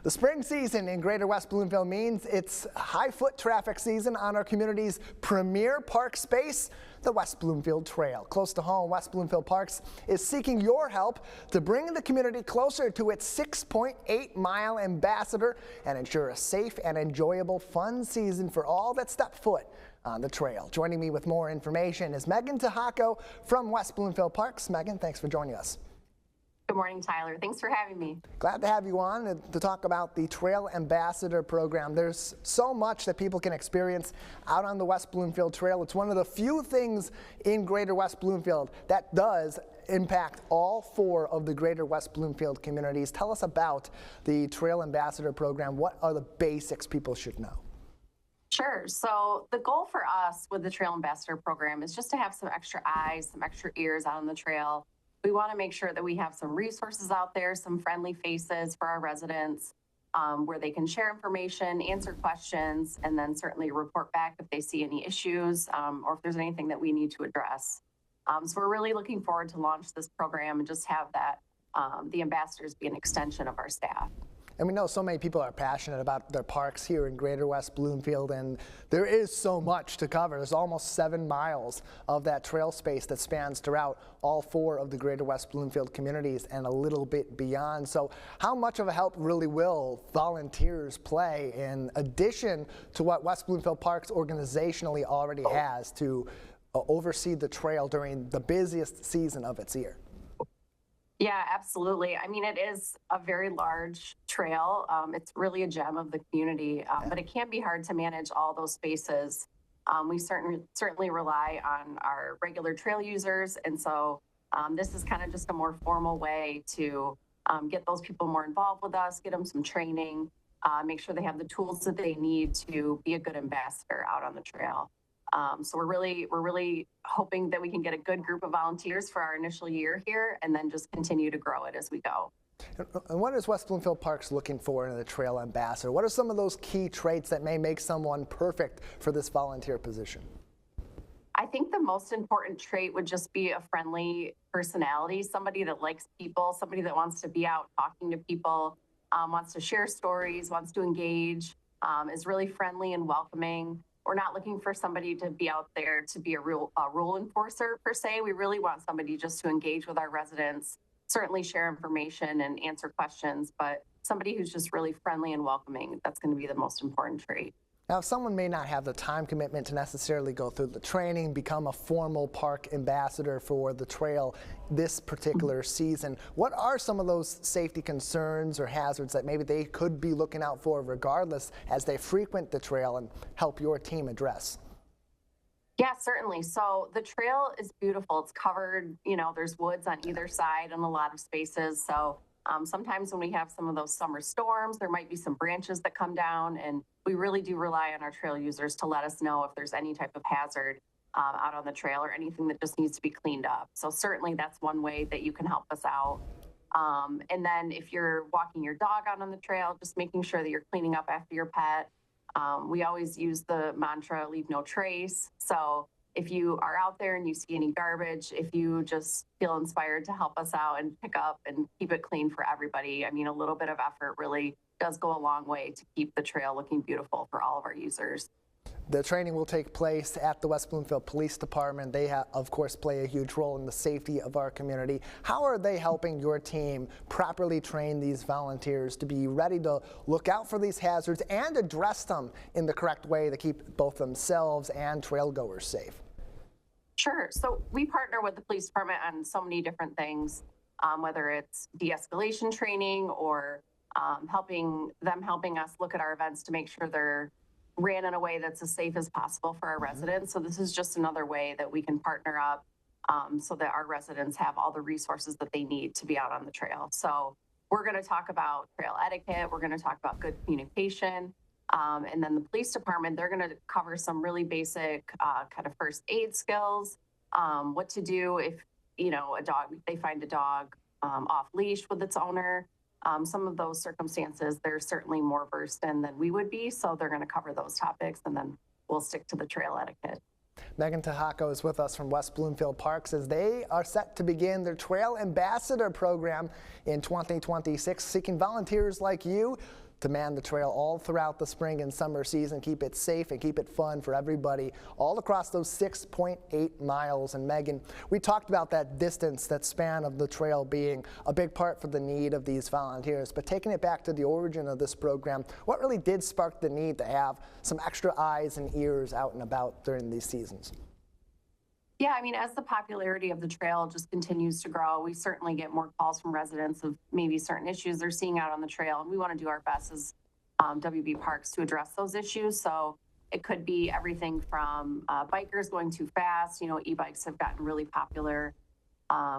The spring season in Greater West Bloomfield means it's high foot traffic season on our community's premier park space, the West Bloomfield Trail. Close to home, West Bloomfield Parks is seeking your help to bring the community closer to its 6.8-mile ambassador and ensure a safe and enjoyable fun season for all that step foot on the trail. Joining me with more information is Meagan Tehako from West Bloomfield Parks. Meagan, thanks for joining us. Good morning, Tyler. Thanks for having me. Glad to have you on to talk about the Trail Ambassador program. There's so much that people can experience out on the West Bloomfield Trail. It's one of the few things in Greater West Bloomfield that does impact all 4 of the Greater West Bloomfield communities. Tell us about the Trail Ambassador program. What are the basics people should know? Sure. So the goal for us with the Trail Ambassador program is just to have some extra eyes, some extra ears out on the trail. We want to make sure that we have some resources out there, some friendly faces for our residents where they can share information, answer questions, and then certainly report back if they see any issues or if there's anything that we need to address. So we're really looking forward to launch this program and just have that the ambassadors be an extension of our staff. And we know so many people are passionate about their parks here in Greater West Bloomfield, and there is so much to cover. There's almost 7 miles of that trail space that spans throughout all 4 of the Greater West Bloomfield communities and a little bit beyond. So how much of a help really will volunteers play in addition to what West Bloomfield Parks organizationally already has to oversee the trail during the busiest season of its year? Yeah, absolutely. I mean, it is a very large trail. It's really a gem of the community, but it can be hard to manage all those spaces. We certainly rely on our regular trail users, and so this is kind of just a more formal way to get those people more involved with us, get them some training, make sure they have the tools that they need to be a good ambassador out on the trail. So we're really hoping that we can get a good group of volunteers for our initial year here and then just continue to grow it as we go. And what is West Bloomfield Parks looking for in a trail ambassador? What are some of those key traits that may make someone perfect for this volunteer position? I think the most important trait would just be a friendly personality, somebody that likes people, somebody that wants to be out talking to people, wants to share stories, wants to engage, is really friendly and welcoming. We're not looking for somebody to be out there to be a rule enforcer per se. We really want somebody just to engage with our residents, certainly share information and answer questions, but somebody who's just really friendly and welcoming. That's going to be the most important trait. Now, if someone may not have the time commitment to necessarily go through the training, become a formal park ambassador for the trail this particular season, what are some of those safety concerns or hazards that maybe they could be looking out for regardless as they frequent the trail and help your team address? Yeah, certainly. So the trail is beautiful. It's covered, there's woods on either side and a lot of spaces. So sometimes when we have some of those summer storms, there might be some branches that come down, and we really do rely on our trail users to let us know if there's any type of hazard out on the trail or anything that just needs to be cleaned up. So certainly that's one way that you can help us out. And then if you're walking your dog out on the trail, just making sure that you're cleaning up after your pet. We always use the mantra, leave no trace. So if you are out there and you see any garbage, if you just feel inspired to help us out and pick up and keep it clean for everybody, I mean, a little bit of effort really does go a long way to keep the trail looking beautiful for all of our users. The training will take place at the West Bloomfield Police Department. They, of course, play a huge role in the safety of our community. How are they helping your team properly train these volunteers to be ready to look out for these hazards and address them in the correct way to keep both themselves and trail goers safe? Sure. So we partner with the police department on so many different things, whether it's de-escalation training or helping us look at our events to make sure they're ran in a way that's as safe as possible for our residents. So this is just another way that we can partner up so that our residents have all the resources that they need to be out on the trail. So we're going to talk about trail etiquette. We're going to talk about good communication. And then the police department, they're going to cover some really basic kind of first aid skills, what to do if, they find a dog off leash with its owner. Some of those circumstances, they're certainly more versed in than we would be. So they're going to cover those topics, and then we'll stick to the trail etiquette. Meagan Tehako is with us from West Bloomfield Parks as they are set to begin their Trail Ambassador program in 2026, seeking volunteers like you to man the trail all throughout the spring and summer season, keep it safe and keep it fun for everybody all across those 6.8 miles. And Megan, we talked about that distance, that span of the trail being a big part for the need of these volunteers, but taking it back to the origin of this program, what really did spark the need to have some extra eyes and ears out and about during these seasons? Yeah, I mean, as the popularity of the trail just continues to grow, we certainly get more calls from residents of maybe certain issues they're seeing out on the trail. And we want to do our best as WB Parks to address those issues. So it could be everything from bikers going too fast. You know, e-bikes have gotten really popular.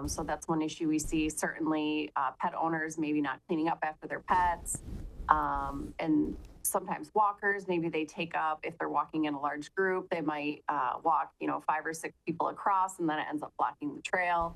So that's one issue we see. Certainly pet owners maybe not cleaning up after their pets. And sometimes walkers, maybe they take up, if they're walking in a large group, they might walk, 5 or 6 people across, and then it ends up blocking the trail.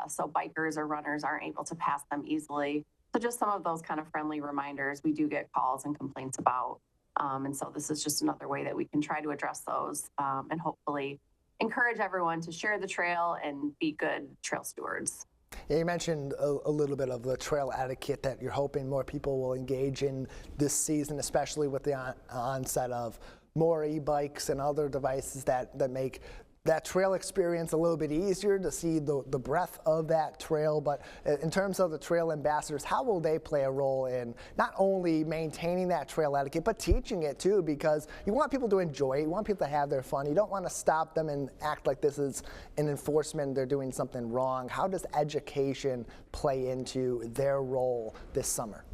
So bikers or runners aren't able to pass them easily. So just some of those kind of friendly reminders we do get calls and complaints about. And so this is just another way that we can try to address those and hopefully encourage everyone to share the trail and be good trail stewards. Yeah, you mentioned a little bit of the trail etiquette that you're hoping more people will engage in this season, especially with the onset of more e-bikes and other devices that make that trail experience a little bit easier to see the breadth of that trail. But in terms of the trail ambassadors, how will they play a role in not only maintaining that trail etiquette, but teaching it too? Because you want people to enjoy it, you want people to have their fun. You don't want to stop them and act like this is an enforcement, they're doing something wrong. How does education play into their role this summer?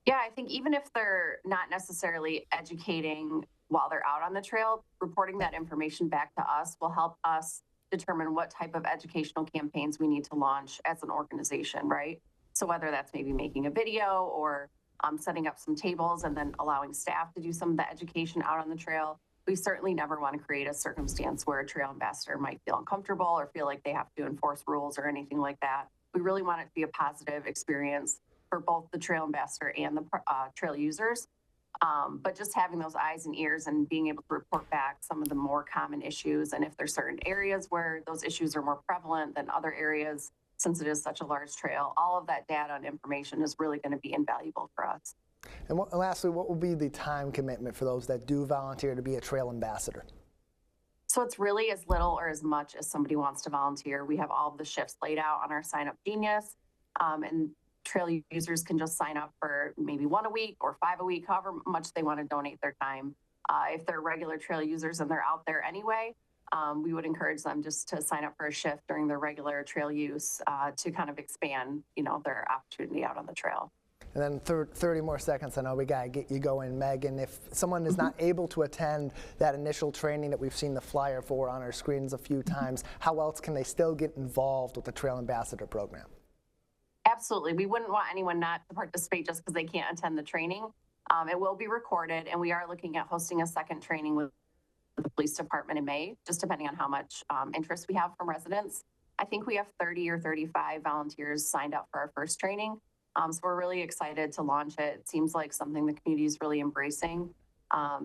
Yeah, I think even if they're not necessarily educating while they're out on the trail, reporting that information back to us will help us determine what type of educational campaigns we need to launch as an organization, right? So whether that's maybe making a video or setting up some tables and then allowing staff to do some of the education out on the trail, we certainly never want to create a circumstance where a trail ambassador might feel uncomfortable or feel like they have to enforce rules or anything like that. We really want it to be a positive experience for both the trail ambassador and the trail users. But just having those eyes and ears and being able to report back some of the more common issues. And if there's certain areas where those issues are more prevalent than other areas, since it is such a large trail, all of that data and information is really going to be invaluable for us. And lastly, what will be the time commitment for those that do volunteer to be a trail ambassador? So it's really as little or as much as somebody wants to volunteer. We have all of the shifts laid out on our Sign Up Genius, and trail users can just sign up for maybe 1 a week or 5 a week, however much they want to donate their time. If they're regular trail users and they're out there anyway, we would encourage them just to sign up for a shift during their regular trail use to kind of expand, their opportunity out on the trail. And then 30 more seconds, I know we got to get you going, Megan. If someone is not able to attend that initial training that we've seen the flyer for on our screens a few times, how else can they still get involved with the Trail Ambassador program? Absolutely. We wouldn't want anyone not to participate just because they can't attend the training. It will be recorded, and we are looking at hosting a second training with the police department in May, just depending on how much interest we have from residents. I think we have 30 or 35 volunteers signed up for our first training. So we're really excited to launch it. It seems like something the community is really embracing.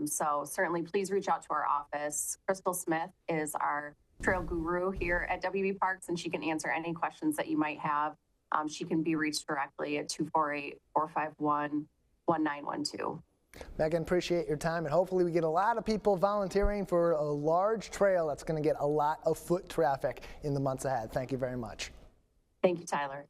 So certainly please reach out to our office. Crystal Smith is our trail guru here at WB Parks, and she can answer any questions that you might have. She can be reached directly at 248-451-1912. Megan, appreciate your time, and hopefully we get a lot of people volunteering for a large trail that's going to get a lot of foot traffic in the months ahead. Thank you very much. Thank you, Tyler.